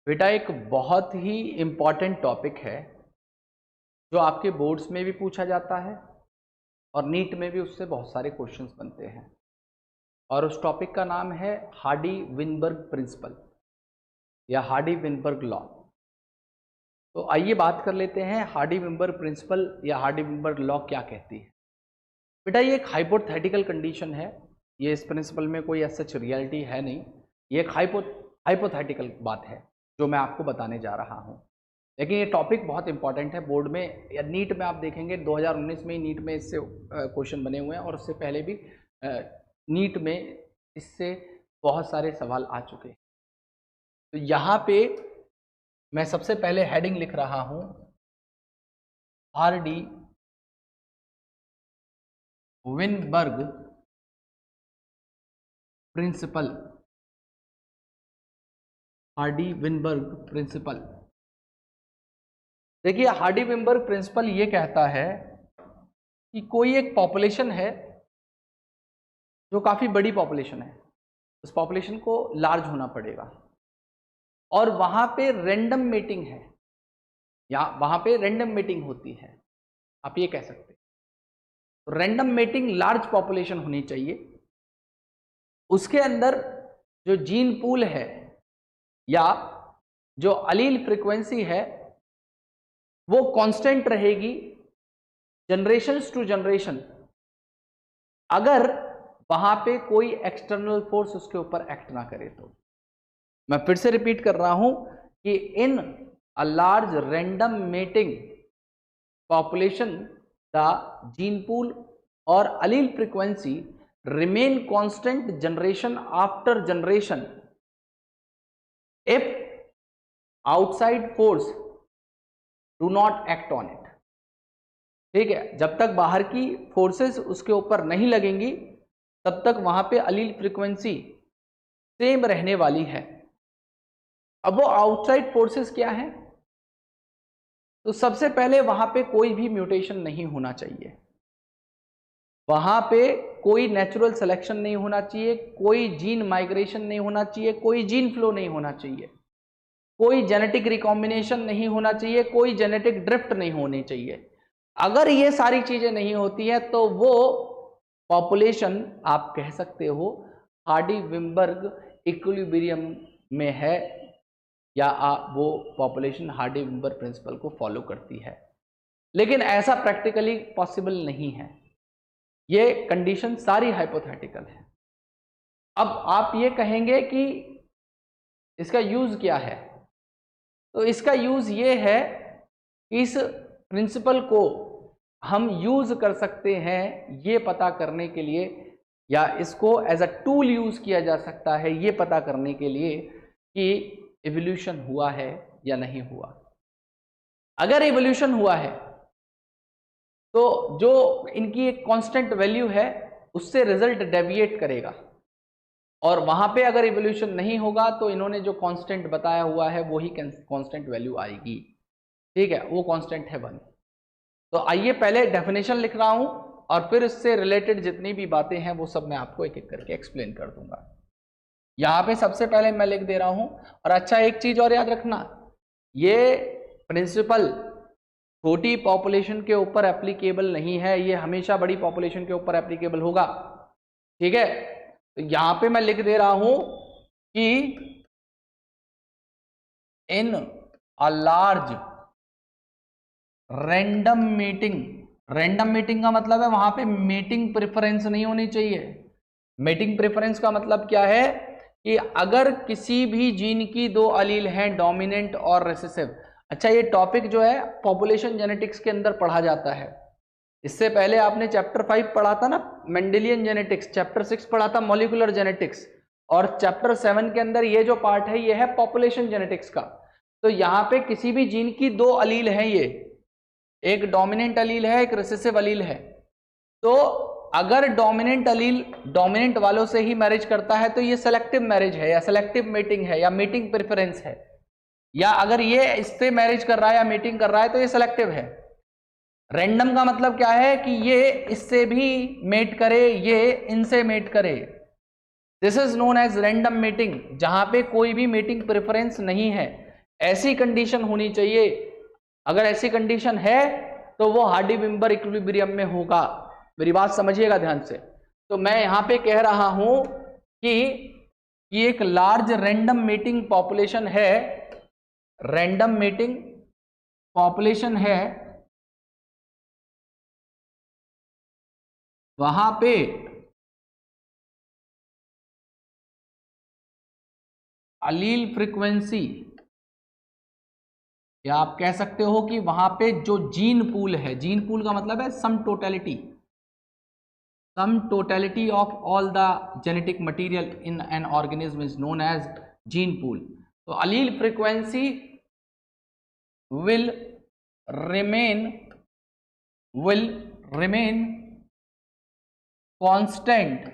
बेटा एक बहुत ही इम्पॉर्टेंट टॉपिक है जो आपके बोर्ड्स में भी पूछा जाता है और नीट में भी उससे बहुत सारे क्वेश्चंस बनते हैं। और उस टॉपिक का नाम है हार्डी-विनबर्ग प्रिंसिपल या हार्डी-विनबर्ग लॉ। तो आइए बात कर लेते हैं हार्डी-विनबर्ग प्रिंसिपल या हार्डी-विनबर्ग लॉ क्या कहती है। बेटा ये एक हाइपोथेटिकल कंडीशन है, ये इस प्रिंसिपल में कोई सच रियलिटी है नहीं, ये एक हाइपोथेटिकल बात है जो मैं आपको बताने जा रहा हूँ। लेकिन ये टॉपिक बहुत इंपॉर्टेंट है, बोर्ड में या नीट में आप देखेंगे 2019 में ही नीट में इससे क्वेश्चन बने हुए हैं और उससे पहले भी नीट में इससे बहुत सारे सवाल आ चुके हैं। तो यहाँ पे मैं सबसे पहले हेडिंग लिख रहा हूँ हार्डी-विनबर्ग प्रिंसिपल। हार्डी-विनबर्ग प्रिंसिपल, देखिए हार्डी-विनबर्ग प्रिंसिपल ये कहता है कि कोई एक पॉपुलेशन है जो काफ़ी बड़ी पॉपुलेशन है, उस पॉपुलेशन को लार्ज होना पड़ेगा और वहाँ पे रैंडम मेटिंग है या वहाँ पे रैंडम मेटिंग होती है, आप ये कह सकते हैं। रैंडम मेटिंग लार्ज पॉपुलेशन होनी चाहिए, उसके अंदर जो जीन पूल है या जो अलील फ्रीक्वेंसी है वो कांस्टेंट रहेगी जनरेशंस टू जनरेशन, अगर वहां पे कोई एक्सटर्नल फोर्स उसके ऊपर एक्ट ना करे तो। मैं फिर से रिपीट कर रहा हूं कि in a large random mating population the gene pool और allele frequency remain constant generation after generation if outside force do not act on it. ठीक है, जब तक बाहर की फोर्सेस उसके ऊपर नहीं लगेंगी तब तक वहां पे अलील फ्रीक्वेंसी सेम रहने वाली है। अब वो आउटसाइड फोर्सेस क्या है? तो सबसे पहले वहां पे कोई भी म्यूटेशन नहीं होना चाहिए, वहां पे कोई नेचुरल सिलेक्शन नहीं होना चाहिए, कोई जीन माइग्रेशन नहीं होना चाहिए, कोई जीन फ्लो नहीं होना चाहिए, कोई जेनेटिक रिकॉम्बिनेशन नहीं होना चाहिए, कोई जेनेटिक ड्रिफ्ट नहीं होनी चाहिए। अगर ये सारी चीजें नहीं होती है तो वो पॉपुलेशन आप कह सकते हो हार्डी-विनबर्ग इक्विलिब्रियम में है या वो पॉपुलेशन हार्डी-विनबर्ग प्रिंसिपल को फॉलो करती है। लेकिन ऐसा प्रैक्टिकली पॉसिबल नहीं है, ये कंडीशन सारी हाइपोथेटिकल है। अब आप ये कहेंगे कि इसका यूज क्या है? तो इसका यूज ये है कि इस प्रिंसिपल को हम यूज कर सकते हैं ये पता करने के लिए, या इसको एज अ टूल यूज किया जा सकता है ये पता करने के लिए कि इवोल्यूशन हुआ है या नहीं हुआ। अगर इवोल्यूशन हुआ है तो जो इनकी एक कांस्टेंट वैल्यू है उससे रिजल्ट डेविएट करेगा, और वहां पे अगर इवोल्यूशन नहीं होगा तो इन्होंने जो कांस्टेंट बताया हुआ है वही कांस्टेंट वैल्यू आएगी। ठीक है, वो कांस्टेंट है 1। तो आइए पहले डेफिनेशन लिख रहा हूं और फिर इससे रिलेटेड जितनी भी बातें हैं वो सब मैं आपको एक एक करके एक्सप्लेन कर दूंगा। यहां पे सबसे पहले मैं लिख दे रहा हूं। और अच्छा, एक चीज और याद रखना, ये प्रिंसिपल छोटी पॉपुलेशन के ऊपर एप्लीकेबल नहीं है, ये हमेशा बड़ी पॉपुलेशन के ऊपर एप्लीकेबल होगा। ठीक है, तो यहां पे मैं लिख दे रहा हूं कि in a large random meeting, random meeting का मतलब है वहां पे मीटिंग प्रेफरेंस नहीं होनी चाहिए। मीटिंग प्रेफरेंस का मतलब क्या है कि अगर किसी भी जीन की 2 अलील हैं, डोमिनेंट और रिसेसिव। अच्छा, ये टॉपिक जो है पॉपुलेशन जेनेटिक्स के अंदर पढ़ा जाता है। इससे पहले आपने चैप्टर 5 पढ़ा था ना मेंडेलियन जेनेटिक्स, चैप्टर 6 पढ़ा था मॉलिक्यूलर जेनेटिक्स, और चैप्टर 7 के अंदर ये जो पार्ट है ये है पॉपुलेशन जेनेटिक्स का। तो यहाँ पे किसी भी जीन की 2 अलील हैं, ये एक डोमिनेंट अलील है, एक रिसेसिव अलील है। तो अगर डोमिनेंट अलील डोमिनेंट वालों से ही मैरिज करता है तो ये सेलेक्टिव मैरिज है या सेलेक्टिव मीटिंग है या मीटिंग प्रेफरेंस है, या अगर ये इससे मैरिज कर रहा है या मीटिंग कर रहा है तो ये सेलेक्टिव है। रैंडम का मतलब क्या है कि ये इससे भी मेट करे, ये इनसे मेट करे। This is known as random meeting, जहां पे कोई भी मीटिंग प्रेफरेंस नहीं है। ऐसी कंडीशन होनी चाहिए। अगर ऐसी कंडीशन है तो वो हार्डी-विंबर इक्विलिब्रियम में होगा। मेरी बात समझिएगा ध्यान से। तो मैं यहां पे कह रहा हूं कि एक लार्ज रैंडम मेटिंग पॉपुलेशन है, रैंडम मेटिंग पॉपुलेशन है, वहां पे अलील फ्रीक्वेंसी, या आप कह सकते हो कि वहां पे जो जीन पूल है, जीन पूल का मतलब है sum totality of all the genetic material in an organism is known as gene pool. तो allele frequency will remain constant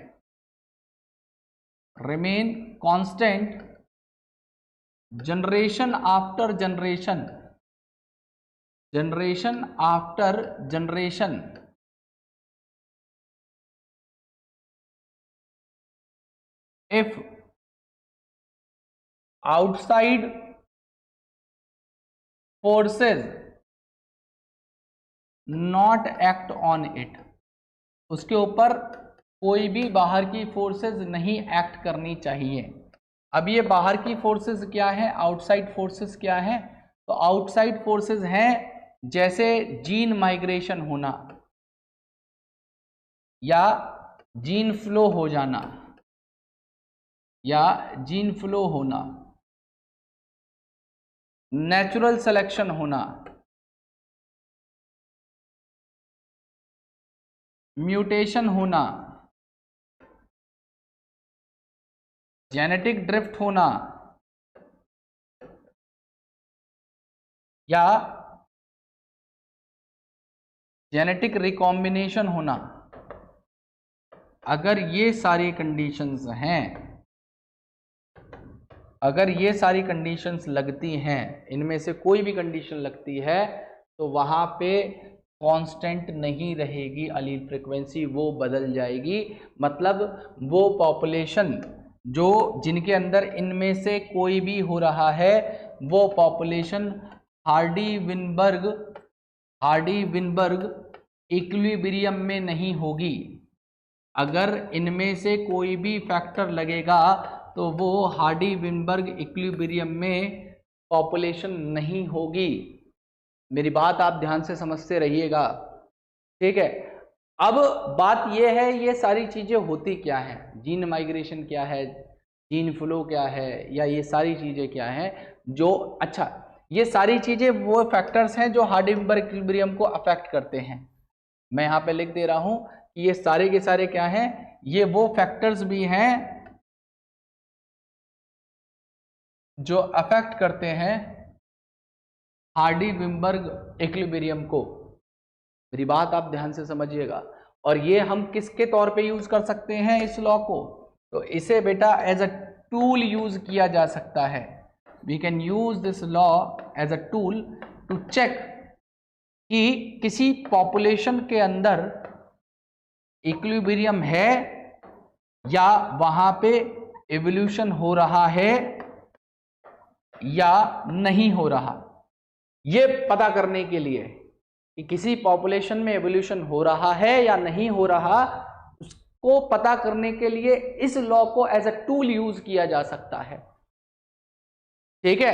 generation after generation if outside forces not act on it, उसके ऊपर कोई भी बाहर की फोर्सेस नहीं act करनी चाहिए। अब ये बाहर की फोर्सेस क्या है, आउटसाइड फोर्सेस क्या है? तो आउटसाइड फोर्सेस हैं जैसे जीन माइग्रेशन होना या जीन फ्लो हो जाना, या जीन फ्लो होना, नेचुरल सिलेक्शन होना, म्यूटेशन होना, जेनेटिक ड्रिफ्ट होना, या जेनेटिक रिकॉम्बिनेशन होना। अगर ये सारी कंडीशंस हैं, अगर ये सारी कंडीशंस लगती हैं, इनमें से कोई भी कंडीशन लगती है, तो वहां पे कांस्टेंट नहीं रहेगी अलील फ्रीक्वेंसी, वो बदल जाएगी। मतलब वो पॉपुलेशन जो जिनके अंदर इनमें से कोई भी हो रहा है, वो पॉपुलेशन हार्डी-विनबर्ग इक्विलिब्रियम में नहीं होगी। अगर इनमें से कोई भी फैक्टर लगेगा तो वो हार्डी-विनबर्ग इक्विलिब्रियम में पॉपुलेशन नहीं होगी। मेरी बात आप ध्यान से समझते रहिएगा, ठीक है। अब बात ये है, ये सारी चीजें होती क्या हैं, जीन माइग्रेशन क्या है, जीन फ्लो क्या है, या ये सारी चीजें क्या हैं जो, अच्छा, ये सारी चीजें वो फैक्टर्स हैं जो हार्डी-विनबर्ग इक्विलिब्रियम को अफेक्ट करते हैं। मैं यहाँ पे लिख दे रहा हूं कि ये सारे के सारे क्या हैं, ये वो फैक्टर्स भी हैं जो अफेक्ट करते हैं हार्डी-विनबर्ग इक्विलिब्रियम को। मेरी बात आप ध्यान से समझिएगा। और ये हम किसके तौर पे यूज कर सकते हैं इस लॉ को? तो इसे बेटा एज अ टूल यूज किया जा सकता है। We can use this law as a tool to check कि किसी पॉपुलेशन के अंदर इक्विलिब्रियम है या वहां पे एवोल्यूशन हो रहा है या नहीं हो रहा। ये पता करने के लिए कि किसी पॉपुलेशन में एवोल्यूशन हो रहा है या नहीं हो रहा, उसको पता करने के लिए इस लॉ को एज अ टूल यूज किया जा सकता है, ठीक है।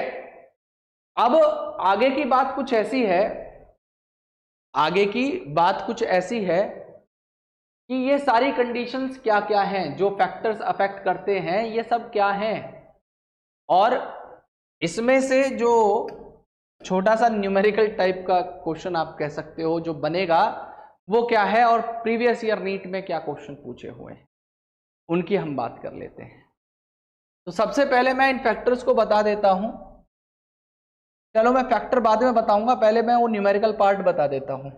अब आगे की बात कुछ ऐसी है, आगे की बात कुछ ऐसी है कि ये सारी कंडीशंस क्या क्या हैं, जो फैक्टर्स अफेक्ट करते हैं, ये सब क्या हैं। और इसमें से जो छोटा सा न्यूमेरिकल टाइप का क्वेश्चन आप कह सकते हो जो बनेगा, वो क्या है, और प्रीवियस ईयर नीट में क्या क्वेश्चन पूछे हुए हैं, उनकी हम बात कर लेते हैं। तो सबसे पहले मैं इन फैक्टर्स को बता देता हूं। चलो मैं फैक्टर बाद में बताऊंगा, पहले मैं वो न्यूमेरिकल पार्ट बता देता हूं।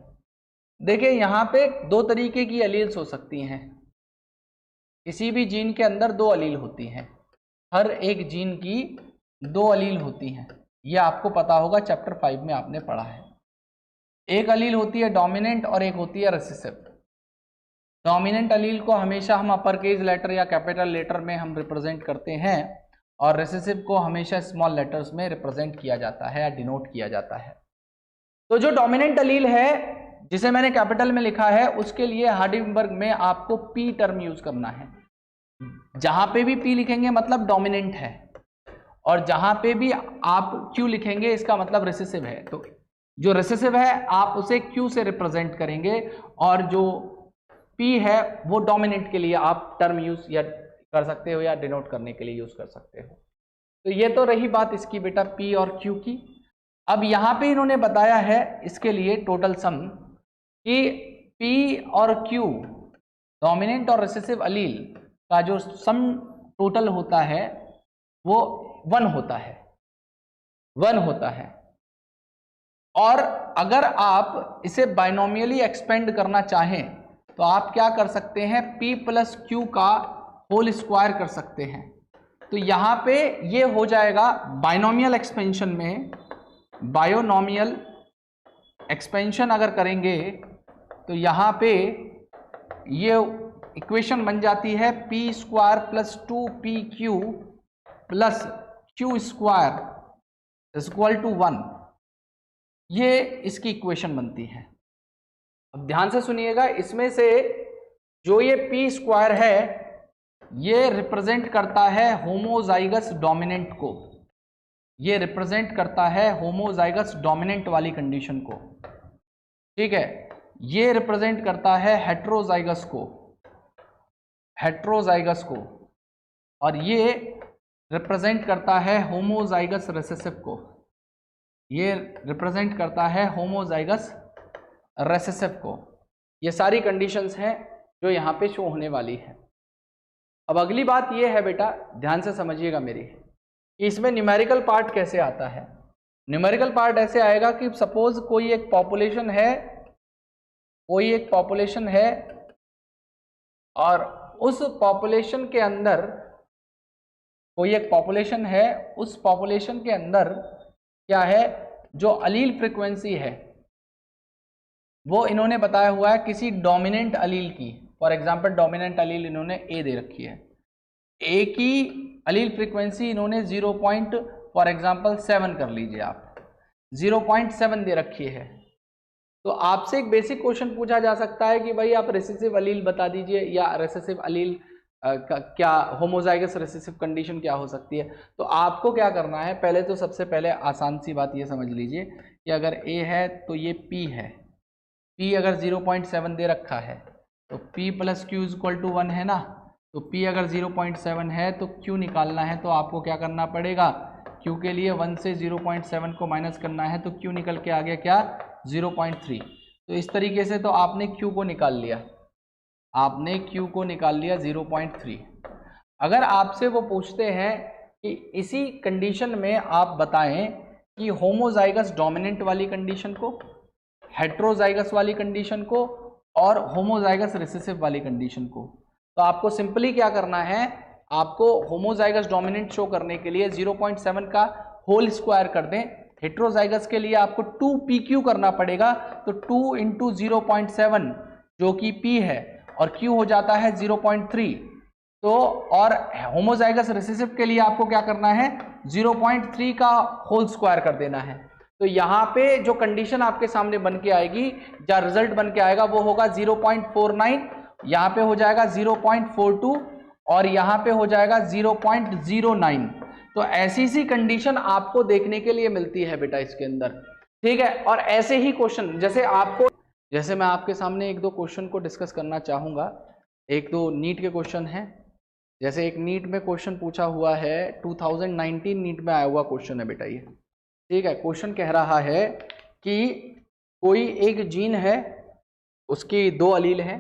देखिए यहां पे दो तरीके की अलील्स हो सकती हैं। किसी भी जीन के अंदर दो अलील होती हैं, हर एक जीन की दो अलील होती हैं। यह आपको पता होगा, चैप्टर 5 में आपने पढ़ा है। एक अलील होती है डोमिनेंट और एक होती है रिसेसिव। डोमिनेंट अलील को हमेशा हम अपर केस लेटर या कैपिटल लेटर में हम रिप्रेजेंट करते हैं, और रिसेसिव को हमेशा स्मॉल लेटर्स में रिप्रेजेंट किया जाता है या डिनोट किया जाता है। तो जो डोमिनेंट अलील है जिसे मैंने कैपिटल में लिखा है उसके लिए हार्डिंगबर्ग में आपको पी टर्म यूज करना है। जहां पे भी पी लिखेंगे मतलब डोमिनेंट है, और जहां पे भी आप क्यू लिखेंगे इसका मतलब रिसेसिव है। तो जो रिसेसिव है आप उसे क्यू से रिप्रेजेंट करेंगे, और जो पी है वो डोमिनेंट के लिए आप टर्म यूज या कर सकते हो या डिनोट करने के लिए यूज कर सकते हो। तो ये तो रही बात इसकी बेटा पी और क्यू की। अब यहां पे इन्होंने बताया है इसके लिए टोटल सम कि पी और क्यू डोमिनेंट और रिसेसिव अलील का जो सम टोटल होता है वो 1 होता है, 1 होता है। और अगर आप इसे बाइनोमियली एक्सपेंड करना चाहें तो आप क्या कर सकते हैं, p प्लस क्यू का होल स्क्वायर कर सकते हैं। तो यहां पे ये हो जाएगा बाइनोमियल एक्सपेंशन में, बायोनोमियल एक्सपेंशन अगर करेंगे तो यहां पे ये इक्वेशन बन जाती है p square plus 2pq plus q square is equal to 1। ये इसकी इक्वेशन बनती है। अब ध्यान से सुनिएगा, इसमें से जो ये p स्क्वायर है ये रिप्रेजेंट करता है होमोजाइगस डोमिनेंट को, ये रिप्रेजेंट करता है होमोजाइगस डोमिनेंट वाली कंडीशन को, ठीक है। ये रिप्रेजेंट करता है हेट्रोजाइगस को, हेट्रोजाइगस को, और ये रिप्रेजेंट करता है होमोजाइगस रिसेसिव को, ये रिप्रेजेंट करता है होमोजाइगस रिसेसिव को। ये सारी कंडीशंस हैं जो यहाँ पे शो होने वाली है। अब अगली बात ये है बेटा, ध्यान से समझिएगा मेरी, कि इसमें न्यूमेरिकल पार्ट कैसे आता है। न्यूमेरिकल पार्ट ऐसे आएगा कि सपोज कोई एक पॉपुलेशन है, कोई एक पॉपुलेशन है और उस पॉपुलेशन के अंदर, कोई एक पॉपुलेशन है, उस पॉपुलेशन के अंदर क्या है, जो अलील फ्रीक्वेंसी है वो इन्होंने बताया हुआ है किसी डोमिनेंट अलील की। फॉर एग्जांपल डोमिनेंट अलील इन्होंने ए दे रखी है, ए की अलील फ्रीक्वेंसी इन्होंने 0. फॉर एग्जांपल 7 कर लीजिए आप, 0.7 दे रखी है। तो आपसे एक बेसिक क्वेश्चन पूछा जा सकता है कि भाई आप रेसेसिव अलील बता दीजिए, या रेसेसिव अलील क्या होमोजाइगस रेसेसिव कंडीशन क्या हो सकती है। तो आपको क्या करना है, पहले तो सबसे पहले आसान सी बात ये समझ लीजिए कि अगर ए है तो ये पी है, पी अगर 0.7 दे रखा है तो p plus q is equal to 1 है ना। तो p अगर 0.7 है तो q निकालना है, तो आपको क्या करना पड़ेगा, q के लिए 1 से 0.7 को माइनस करना है, तो q निकल के आ गया क्या, 0.3। तो इस तरीके से तो आपने q को निकाल लिया, आपने q को निकाल लिया 0.3। अगर आपसे वो पूछते हैं कि इसी कंडीशन में आप बताएं कि होमोजाइगस डोमिनेंट वाली कंडीशन को, हेट्रोजाइगस वाली कंडीशन को और होमोजाइगस रिसेसिव वाली कंडीशन को, तो आपको सिंपली क्या करना है, आपको होमोजाइगस डोमिनेंट शो करने के लिए 0.7 का होल स्क्वायर कर दें। हेट्रोजाइगस के लिए आपको 2pq करना पड़ेगा, तो 2 इंटू 0.7 जो कि p है और q हो जाता है 0.3। तो और होमोजाइगस रिसेसिव के लिए आपको क्या करना है, 0.3 का होल स्क्वायर कर देना है। तो यहाँ पे जो कंडीशन आपके सामने बन के आएगी या रिजल्ट बन के आएगा वो होगा 0.49, यहाँ पे हो जाएगा 0.42 और यहाँ पे हो जाएगा 0.09। तो ऐसी सी कंडीशन आपको देखने के लिए मिलती है बेटा इसके अंदर, ठीक है। और ऐसे ही क्वेश्चन जैसे मैं आपके सामने एक दो क्वेश्चन को डिस्कस करना चाहूँगा, एक दो नीट के क्वेश्चन हैं। जैसे एक नीट में क्वेश्चन पूछा हुआ है, 2019 नीट में आया हुआ क्वेश्चन है बेटा ये, ठीक है। क्वेश्चन कह रहा है कि कोई एक जीन है, उसकी 2 अलील हैं।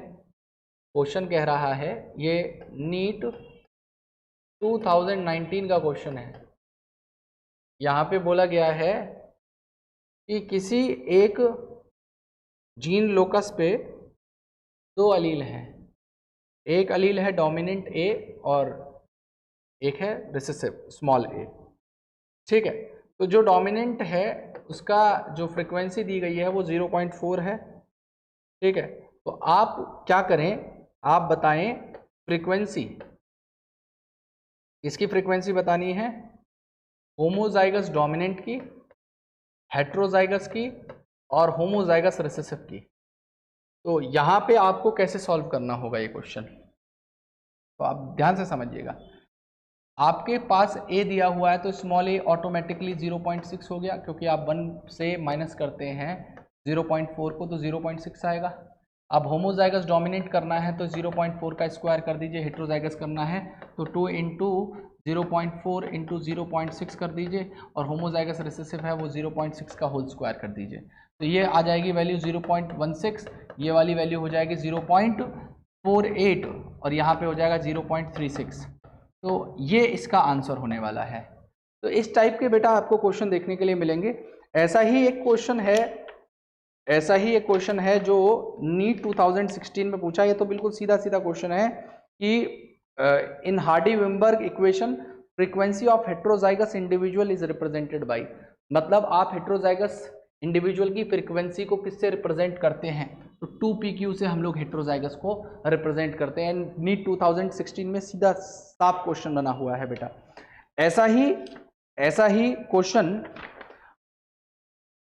क्वेश्चन कह रहा है, ये नीट 2019 का क्वेश्चन है। यहाँ पे बोला गया है कि किसी एक जीन लोकस पे 2 अलील हैं, एक अलील है डोमिनेंट ए और एक है रिसेसिव स्मॉल ए, ठीक है। तो जो डोमिनेंट है उसका जो फ्रीक्वेंसी दी गई है वो 0.4 है, ठीक है। तो आप क्या करें, आप बताएं फ्रीक्वेंसी इसकी फ्रीक्वेंसी बतानी है होमोजाइगस डोमिनेंट की, हेट्रोजाइगस की और होमोजाइगस रिसेसिव की। तो यहाँ पे आपको कैसे सॉल्व करना होगा ये क्वेश्चन, तो आप ध्यान से समझिएगा। आपके पास a दिया हुआ है तो स्मॉल a ऑटोमेटिकली 0.6 हो गया, क्योंकि आप 1 से माइनस करते हैं 0.4 को तो 0.6 आएगा। अब होमोजाइगस डोमिनेट करना है तो 0.4 का स्क्वायर कर दीजिए, हेट्रोजाइगस करना है तो 2 इंटू 0.4 इंटू 0.6 कर दीजिए, और होमोजाइगस रिसेसिव है वो 0.6 का होल स्क्वायर कर दीजिए। तो ये आ जाएगी वैल्यू 0.16, ये वाली वैल्यू हो जाएगी 0.48 और यहाँ पे हो जाएगा 0.36। तो ये इसका आंसर होने वाला है। तो इस टाइप के बेटा आपको क्वेश्चन देखने के लिए मिलेंगे। ऐसा ही एक क्वेश्चन है जो नीट 2016 में पूछा। ये तो बिल्कुल सीधा सीधा क्वेश्चन है कि in Hardy Weinberg equation frequency of heterozygous individual is represented by, मतलब आप हेट्रोजाइगस इंडिविजुअल की फ्रीक्वेंसी को किससे रिप्रेजेंट करते हैं, तो 2pq से हम लोग हेट्रोजाइगस को रिप्रेजेंट करते हैं। नीट 2016 में सीधा साफ क्वेश्चन बना हुआ है बेटा। ऐसा ही क्वेश्चन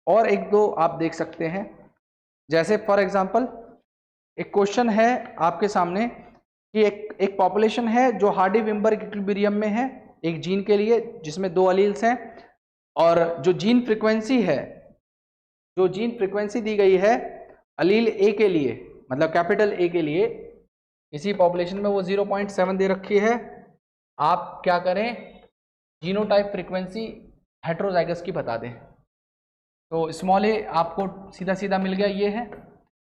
और एक दो आप देख सकते हैं। जैसे फॉर एग्जांपल एक क्वेश्चन है आपके सामने कि एक पॉपुलेशन है जो हार्डी-विनबर्ग इक्विलिब्रियम में है एक जीन के लिए जिसमें 2 अलील्स हैं, और जो जीन फ्रीक्वेंसी दी गई है अलील ए के लिए, मतलब कैपिटल ए के लिए, इसी पॉपुलेशन में वो 0.7 दे रखी है। आप क्या करें, जीनोटाइप फ्रीक्वेंसी हेट्रोजाइगस की बता दें। तो स्मॉल ए आपको सीधा सीधा मिल गया, ये है।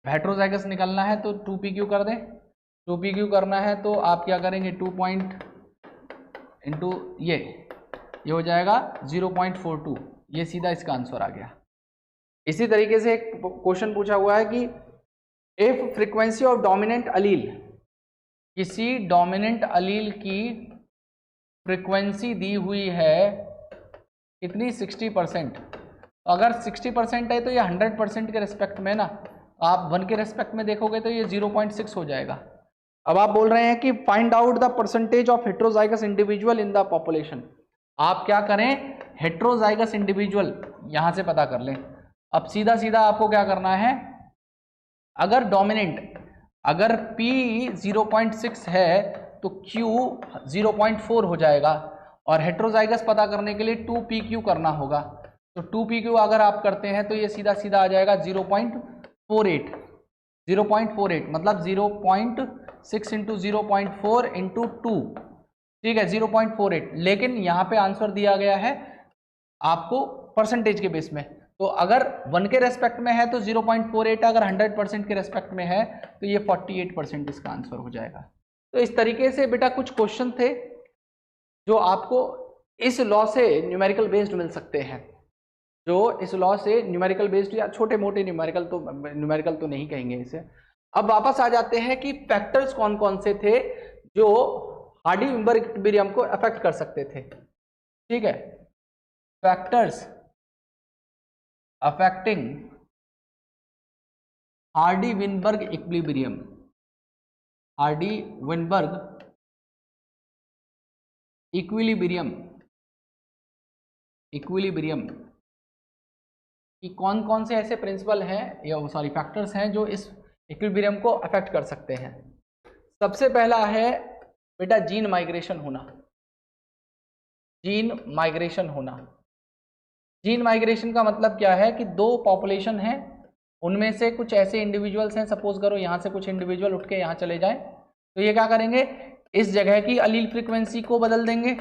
हेट्रोजाइगस निकलना है तो 2pq कर दें। 2pq करना है तो आप क्या करेंगे, 2 पॉइंट इंटू ये हो जाएगा 0.42, ये सीधा इसका आंसर आ गया। इसी तरीके से एक क्वेश्चन पूछा हुआ है कि इफ फ्रीक्वेंसी ऑफ डोमिनेंट अलील, किसी डोमिनेंट अलील की फ्रीक्वेंसी दी हुई है कितनी, 60%। अगर 60% है तो ये 100% के रेस्पेक्ट में ना, आप 1 के रेस्पेक्ट में देखोगे तो ये 0.6 हो जाएगा। अब आप बोल रहे हैं कि find out the percentage of heterozygous individual in the population. आप क्या करें, हेट्रोजाइगस इंडिविजुअल यहां से पता कर लें। अब सीधा सीधा आपको क्या करना है, अगर डोमिनेंट, अगर P 0.6 है तो Q 0.4 हो जाएगा, और हेट्रोजाइगस पता करने के लिए 2pq करना होगा। तो 2pq अगर आप करते हैं तो ये सीधा सीधा आ जाएगा 0.48, मतलब 0.6 इंटू 0.4 इंटू 2, ठीक है, 0.48। लेकिन यहाँ पे आंसर दिया गया है आपको परसेंटेज के बेस में, तो अगर 1 के रेस्पेक्ट में है तो 0.48, अगर 100% के रेस्पेक्ट में है तो ये 48% इसका आंसर हो जाएगा। तो इस तरीके से बेटा कुछ क्वेश्चन थे जो आपको इस लॉ से न्यूमेरिकल बेस्ड मिल सकते हैं, जो इस लॉ से न्यूमेरिकल बेस्ड या छोटे मोटे न्यूमेरिकल तो नहीं कहेंगे इसे। अब वापस आ जाते हैं कि फैक्टर्स कौन कौन से थे जो हार्डी-विनबर्ग इक्विलिब्रियम को अफेक्ट कर सकते थे, ठीक है। Factors affecting Hardy-Weinberg equilibrium, Hardy-Weinberg equilibrium कि कौन कौन से ऐसे प्रिंसिपल हैं या फैक्टर्स हैं जो इस इक्विलिब्रियम को अफेक्ट कर सकते हैं। सबसे पहला है बेटा जीन माइग्रेशन होना। जीन माइग्रेशन का मतलब क्या है कि 2 पॉपुलेशन हैं, उनमें से कुछ ऐसे इंडिविजुअल्स हैं, सपोज करो यहाँ से कुछ इंडिविजुअल उठ के यहाँ चले जाएं, तो ये क्या करेंगे, इस जगह की अलील फ्रीक्वेंसी को बदल देंगे,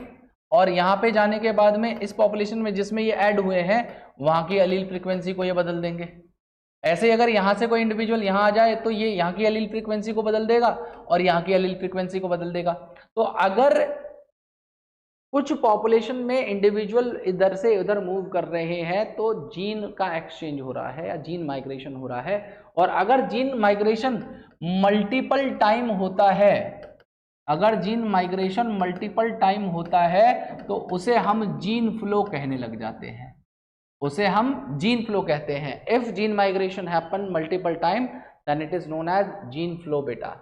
और यहाँ पे जाने के बाद में इस पॉपुलेशन में जिसमें ये ऐड हुए हैं वहाँ की अलील फ्रीक्वेंसी को ये बदल देंगे। ऐसे ही अगर यहाँ से कोई इंडिविजुअल यहाँ आ जाए तो ये यहाँ की अलील फ्रीक्वेंसी को बदल देगा और यहाँ की अलील फ्रीक्वेंसी को बदल देगा। तो अगर कुछ पॉपुलेशन में इंडिविजुअल इधर से उधर मूव कर रहे हैं तो जीन का एक्सचेंज हो रहा है या जीन माइग्रेशन हो रहा है। और अगर जीन माइग्रेशन मल्टीपल टाइम होता है, अगर जीन माइग्रेशन मल्टीपल टाइम होता है तो उसे हम जीन फ्लो कहने लग जाते हैं, उसे हम जीन फ्लो कहते हैं। If gene migration happen multiple time then it is known as gene flow बेटा।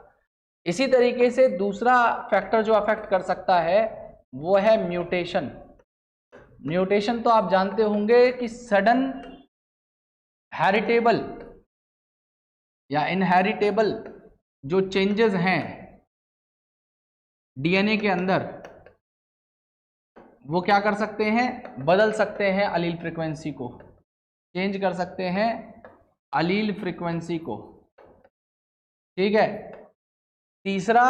इसी तरीके से दूसरा फैक्टर जो अफेक्ट कर सकता है वो है म्यूटेशन। म्यूटेशन तो आप जानते होंगे कि सडन हेरिटेबल या इनहेरिटेबल जो चेंजेस हैं डीएनए के अंदर, वो क्या कर सकते हैं, बदल सकते हैं अलील फ्रीक्वेंसी को, चेंज कर सकते हैं अलील फ्रीक्वेंसी को। ठीक है। तीसरा,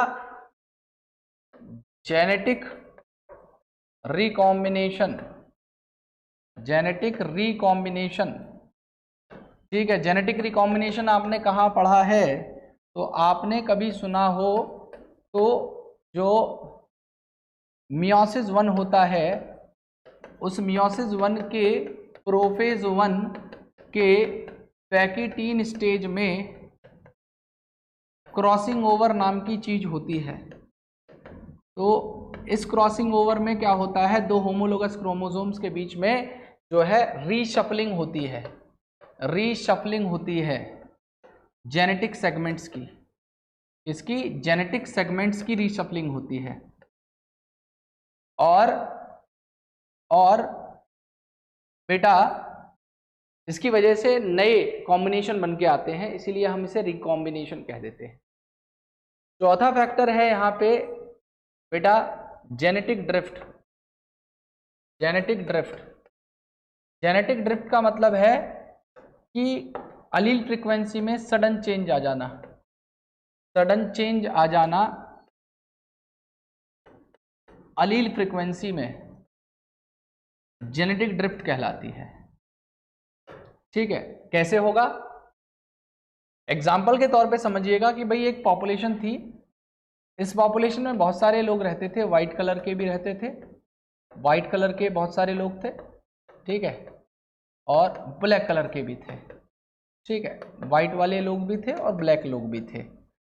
जेनेटिक रिकॉम्बिनेशन। जेनेटिक रिकॉम्बिनेशन, ठीक है। जेनेटिक रिकॉम्बिनेशन आपने कहाँ पढ़ा है, तो आपने कभी सुना हो तो जो मियोसिस 1 होता है, उस मियोसिस 1 के प्रोफेज 1 के पैकेटीन स्टेज में क्रॉसिंग ओवर नाम की चीज होती है। तो इस क्रॉसिंग ओवर में क्या होता है, दो होमोलोगस क्रोमोसोम्स के बीच में जो है रीशफलिंग होती है, रीशफलिंग होती है जेनेटिक सेगमेंट्स की। इसकी जेनेटिक सेगमेंट्स की रीशफलिंग होती है और बेटा इसकी वजह से नए कॉम्बिनेशन बन के आते हैं, इसीलिए हम इसे रिकॉम्बिनेशन कह देते हैं। चौथा फैक्टर है यहाँ पे बेटा genetic drift. Genetic drift, genetic drift का मतलब है कि अलील फ्रीक्वेंसी में सडन चेंज आ जाना, सडन चेंज आ जाना अलील फ्रीक्वेंसी में जेनेटिक ड्रिफ्ट कहलाती है। ठीक है। कैसे होगा, एग्जाम्पल के तौर पे समझिएगा कि भाई एक पॉपुलेशन थी, इस पॉपुलेशन में बहुत सारे लोग रहते थे, वाइट कलर के भी रहते थे, वाइट कलर के बहुत सारे लोग थे, ठीक है, और ब्लैक कलर के भी थे। ठीक है, वाइट वाले लोग भी थे और ब्लैक लोग भी थे,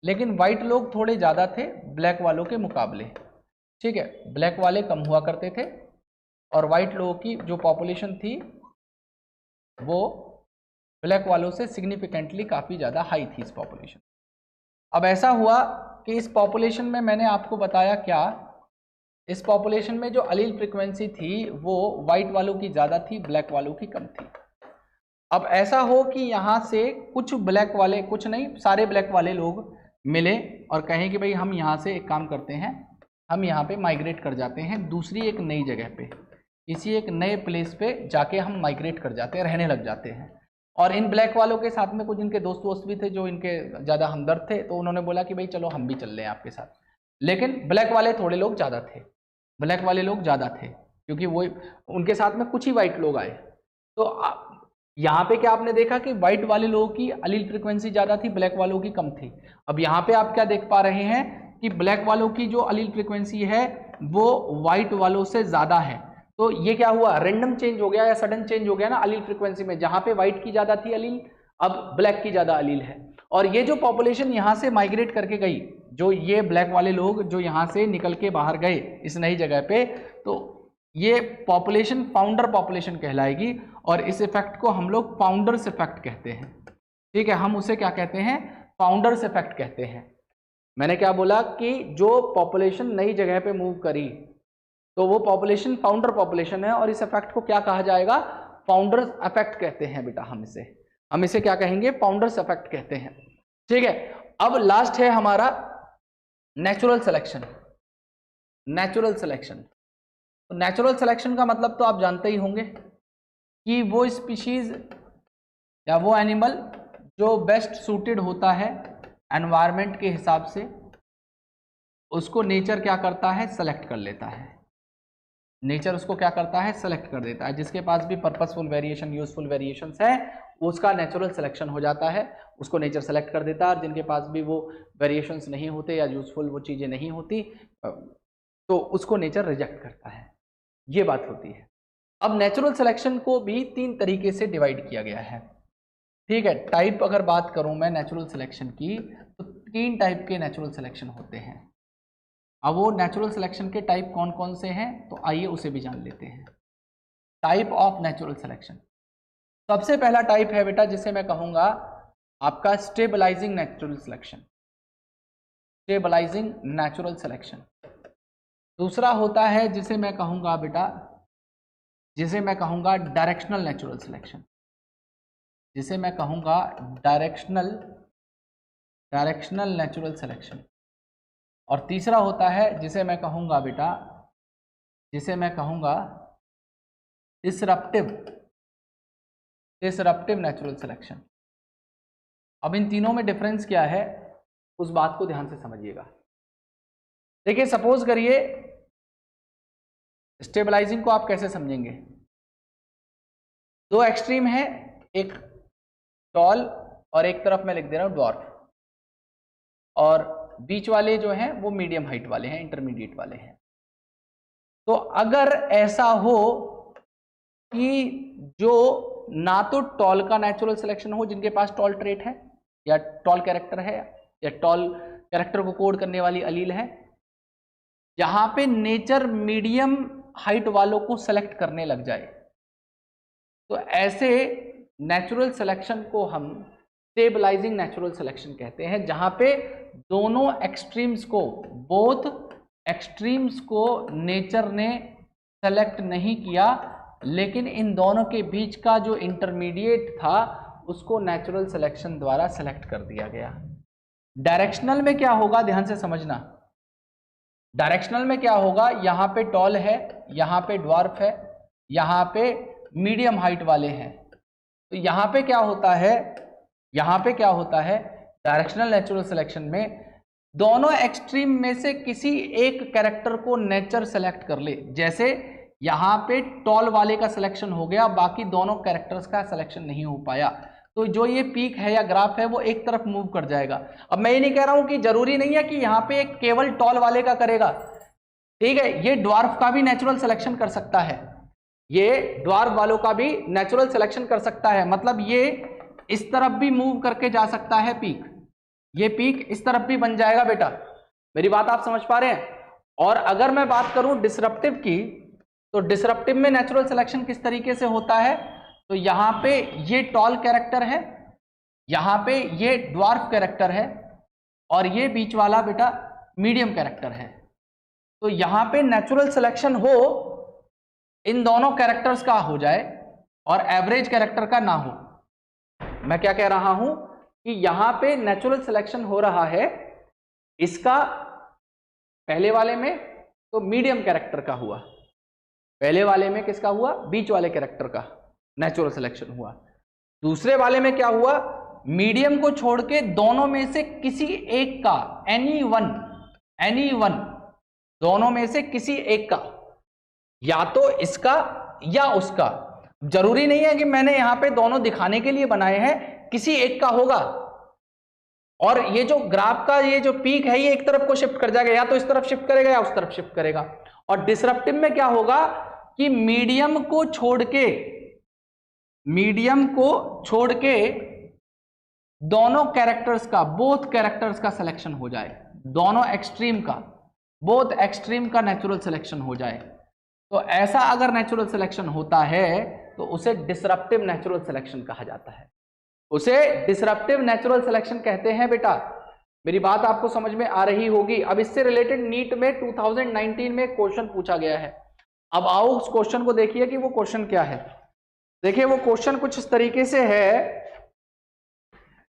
लेकिन वाइट लोग थोड़े ज़्यादा थे ब्लैक वालों के मुकाबले। ठीक है, ब्लैक वाले कम हुआ करते थे और वाइट लोगों की जो पॉपुलेशन थी वो ब्लैक वालों से सिग्निफिकेंटली काफ़ी ज़्यादा हाई थी इस पॉपुलेशन। अब ऐसा हुआ कि इस पॉपुलेशन में मैंने आपको बताया क्या, इस पॉपुलेशन में जो अलील फ्रीक्वेंसी थी वो वाइट वालों की ज़्यादा थी, ब्लैक वालों की कम थी। अब ऐसा हो कि यहाँ से कुछ ब्लैक वाले, कुछ नहीं सारे ब्लैक वाले लोग मिले और कहें कि भाई हम यहाँ से एक काम करते हैं, हम यहाँ पे माइग्रेट कर जाते हैं दूसरी एक नई जगह पे, किसी एक नए प्लेस पे जाके हम माइग्रेट कर जाते हैं, रहने लग जाते हैं। और इन ब्लैक वालों के साथ में कुछ इनके दोस्त भी थे जो इनके ज़्यादा हमदर्द थे, तो उन्होंने बोला कि भाई चलो हम भी चल रहे हैं आपके साथ। लेकिन ब्लैक वाले थोड़े लोग ज़्यादा थे, ब्लैक वाले लोग ज़्यादा थे क्योंकि वो उनके साथ में कुछ ही वाइट लोग आए। तो यहाँ पे क्या आपने देखा कि वाइट वाले लोगों की अलील फ्रीक्वेंसी ज़्यादा थी, ब्लैक वालों की कम थी। अब यहाँ पे आप क्या देख पा रहे हैं कि ब्लैक वालों की जो अलील फ्रीक्वेंसी है वो वाइट वालों से ज़्यादा है। तो ये क्या हुआ, रैंडम चेंज हो गया या सडन चेंज हो गया ना अलील फ्रीक्वेंसी में, जहाँ पे वाइट की ज़्यादा थी अलील, अब ब्लैक की ज़्यादा अलील है। और ये जो पॉपुलेशन यहाँ से माइग्रेट करके गई, जो ये ब्लैक वाले लोग जो यहाँ से निकल के बाहर गए इस नई जगह पे, तो ये पॉपुलेशन फाउंडर पॉपुलेशन कहलाएगी और इस इफेक्ट को हम लोग फाउंडर्स इफेक्ट कहते हैं। ठीक है, हम उसे क्या कहते हैं, फाउंडर्स इफेक्ट कहते हैं। मैंने क्या बोला कि जो पॉपुलेशन नई जगह पे मूव करी तो वो पॉपुलेशन फाउंडर पॉपुलेशन है और इस इफेक्ट को क्या कहा जाएगा, फाउंडर्स इफेक्ट कहते हैं बेटा। हम इसे क्या कहेंगे, फाउंडर्स इफेक्ट कहते हैं। ठीक है, अब लास्ट है हमारा natural selection. Natural selection, natural selection का मतलब तो आप जानते ही होंगे कि वो स्पीशीज या वो एनिमल जो बेस्ट सूटेड होता है एनवायरनमेंट के हिसाब से, उसको नेचर क्या करता है, सेलेक्ट कर लेता है। नेचर उसको क्या करता है, सेलेक्ट कर देता है। जिसके पास भी पर्पसफुल वेरिएशन, यूजफुल वेरिएशंस है, उसका नेचुरल सिलेक्शन हो जाता है, उसको नेचर सेलेक्ट कर देता है। और जिनके पास भी वो वेरिएशंस नहीं होते या यूजफुल वो चीज़ें नहीं होती तो उसको नेचर रिजेक्ट करता है। ये बात होती है। अब नेचुरल सिलेक्शन को भी 3 तरीके से डिवाइड किया गया है। ठीक है, टाइप अगर बात करूं मैं नेचुरल सिलेक्शन की तो 3 टाइप के नेचुरल सिलेक्शन होते हैं। अब वो नेचुरल सिलेक्शन के टाइप कौन कौन से हैं तो आइए उसे भी जान लेते हैं। टाइप ऑफ नेचुरल सिलेक्शन, सबसे पहला टाइप है बेटा जिसे मैं कहूंगा आपका stabilising natural selection. Stabilising natural selection, दूसरा होता है जिसे मैं कहूँगा बेटा, जिसे मैं कहूँगा डायरेक्शनल नेचुरल सिलेक्शन, जिसे मैं कहूँगा डायरेक्शनल नेचुरल सिलेक्शन। और तीसरा होता है जिसे मैं कहूँगा बेटा, जिसे मैं कहूँगा डिसरप्टिव नेचुरल सिलेक्शन। अब इन तीनों में डिफरेंस क्या है उस बात को ध्यान से समझिएगा। देखिए सपोज करिए, स्टेबलाइजिंग को आप कैसे समझेंगे, दो एक्सट्रीम है, एक टॉल और एक तरफ मैं लिख दे रहा हूं ड्वार्फ, और बीच वाले जो हैं वो मीडियम हाइट वाले हैं, इंटरमीडिएट वाले हैं। तो अगर ऐसा हो कि जो ना तो टॉल का नेचुरल सिलेक्शन हो, जिनके पास टॉल ट्रेट है या टॉल कैरेक्टर है या टॉल कैरेक्टर को कोड करने वाली अलील है, यहां पे नेचर मीडियम हाइट वालों को सेलेक्ट करने लग जाए, तो ऐसे नेचुरल सिलेक्शन को हम स्टेबलाइजिंग नेचुरल सिलेक्शन कहते हैं, जहां पे दोनों एक्सट्रीम्स को, बोथ एक्सट्रीम्स को नेचर ने सेलेक्ट नहीं किया, लेकिन इन दोनों के बीच का जो इंटरमीडिएट था उसको नेचुरल सिलेक्शन द्वारा सेलेक्ट कर दिया गया। डायरेक्शनल में क्या होगा, ध्यान से समझना। डायरेक्शनल में क्या होगा, यहां पे टॉल है, यहां पे ड्वार्फ है, यहां पे मीडियम हाइट वाले हैं, तो यहां पे क्या होता है, यहां पे क्या होता है, डायरेक्शनल नेचुरल सिलेक्शन में दोनों एक्सट्रीम में से किसी एक कैरेक्टर को नेचर सेलेक्ट कर ले। जैसे यहां पे टॉल वाले का सिलेक्शन हो गया, बाकी दोनों कैरेक्टर्स का सिलेक्शन नहीं हो पाया, तो जो ये पीक है या ग्राफ है वो एक तरफ मूव कर जाएगा। अब मैं ये नहीं कह रहा हूं कि जरूरी नहीं है कि यहां पे केवल टॉल वाले का करेगा, ठीक है, ये ड्वार्फ का भी नेचुरल सिलेक्शन कर सकता है, ये ड्वार्फ वालों का भी नेचुरल सिलेक्शन कर सकता है। मतलब ये इस तरफ भी मूव करके जा सकता है पीक, ये पीक इस तरफ भी बन जाएगा बेटा, मेरी बात आप समझ पा रहे हैं। और अगर मैं बात करूं डिसरप्टिव की, तो डिसरप्टिव में नेचुरल सिलेक्शन किस तरीके से होता है, तो यहां पे ये टॉल कैरेक्टर है, यहां पे ये ड्वार्फ कैरेक्टर है, और ये बीच वाला बेटा मीडियम कैरेक्टर है। तो यहां पे नेचुरल सिलेक्शन हो, इन दोनों कैरेक्टर्स का हो जाए और एवरेज कैरेक्टर का ना हो। मैं क्या कह रहा हूं कि यहां पे नेचुरल सिलेक्शन हो रहा है, इसका पहले वाले में तो मीडियम कैरेक्टर का हुआ, पहले वाले में किसका हुआ, बीच वाले कैरेक्टर का नेचुरल सिलेक्शन हुआ। दूसरे वाले में क्या हुआ, मीडियम को छोड़ के दोनों में से किसी एक का, एनी वन, दोनों में से किसी एक का, या तो इसका या उसका, जरूरी नहीं है कि मैंने यहां पे दोनों दिखाने के लिए बनाए हैं, किसी एक का होगा। और ये जो ग्राफ का ये जो पीक है ये एक तरफ को शिफ्ट कर जाएगा, या तो इस तरफ शिफ्ट करेगा या उस तरफ शिफ्ट करेगा। और डिसरप्टिव में क्या होगा कि मीडियम को छोड़ के दोनों कैरेक्टर्स का, बोथ कैरेक्टर्स का सिलेक्शन हो जाए, दोनों एक्सट्रीम का, बोथ एक्सट्रीम का नेचुरल सिलेक्शन हो जाए। तो ऐसा अगर नेचुरल सिलेक्शन होता है तो उसे डिसरप्टिव नेचुरल सिलेक्शन कहा जाता है, उसे डिसरप्टिव नेचुरल सिलेक्शन कहते हैं बेटा। मेरी बात आपको समझ में आ रही होगी। अब इससे रिलेटेड नीट में 2019 में क्वेश्चन पूछा गया है। अब आओ उस क्वेश्चन को देखिए कि वो क्वेश्चन क्या है। देखिए वो क्वेश्चन कुछ इस तरीके से है,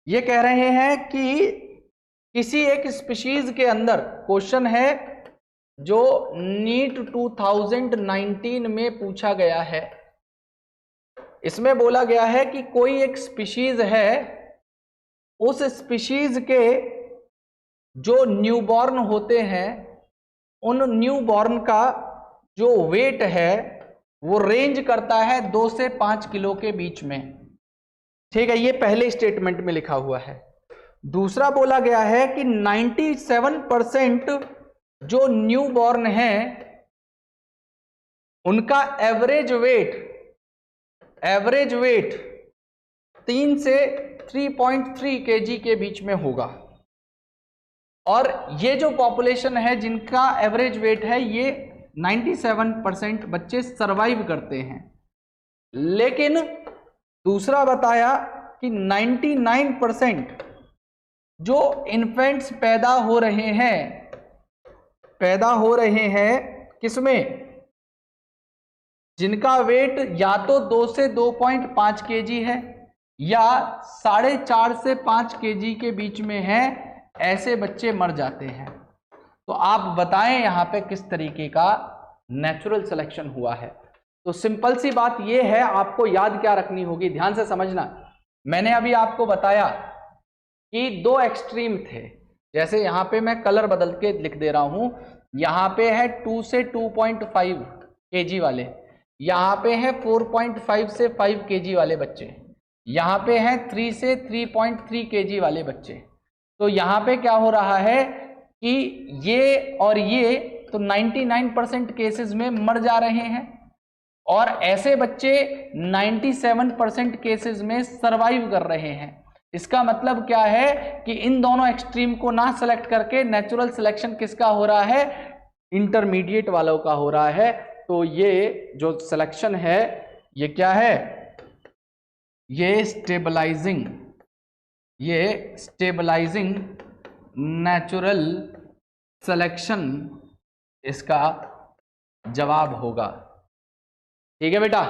ये कह रहे हैं कि किसी एक स्पीशीज के अंदर, क्वेश्चन है जो नीट 2019 में पूछा गया है, इसमें बोला गया है कि कोई एक स्पीशीज है, उस स्पीशीज के जो न्यूबॉर्न होते हैं, उन न्यूबॉर्न का जो वेट है वो रेंज करता है 2 से 5 किलो के बीच में, ठीक है, ये पहले स्टेटमेंट में लिखा हुआ है। दूसरा बोला गया है कि 97% जो न्यूबॉर्न हैं उनका एवरेज वेट 3 से 3.3 kg के बीच में होगा। और ये जो पॉपुलेशन है जिनका एवरेज वेट है, ये 97% बच्चे सरवाइव करते हैं। लेकिन दूसरा बताया कि 99% जो इन्फेंट्स पैदा हो रहे हैं पैदा हो रहे हैं किसमें? जिनका वेट या तो 2 से 2.5 केजी है या 4.5 से 5 केजी के बीच में है, ऐसे बच्चे मर जाते हैं। तो आप बताएं यहां पे किस तरीके का नेचुरल सिलेक्शन हुआ है। तो सिंपल सी बात यह है, आपको याद क्या रखनी होगी, ध्यान से समझना। मैंने अभी आपको बताया कि 2 एक्सट्रीम थे, जैसे यहां पे मैं कलर बदल के लिख दे रहा हूं, यहां पे है 2 से 2.5 केजी वाले, यहां पे है 4.5 से 5 केजी वाले बच्चे, यहां पे है 3 से 3.3 केजी वाले बच्चे। तो यहां पे क्या हो रहा है कि ये और ये तो 99% केसेस में मर जा रहे हैं, और ऐसे बच्चे 97% केसेस में सरवाइव कर रहे हैं। इसका मतलब क्या है कि इन दोनों एक्सट्रीम को ना सेलेक्ट करके नेचुरल सिलेक्शन किसका हो रहा है? इंटरमीडिएट वालों का हो रहा है। तो ये जो सिलेक्शन है ये क्या है? ये स्टेबलाइजिंग नेचुरल सिलेक्शन इसका जवाब होगा। ठीक है बेटा,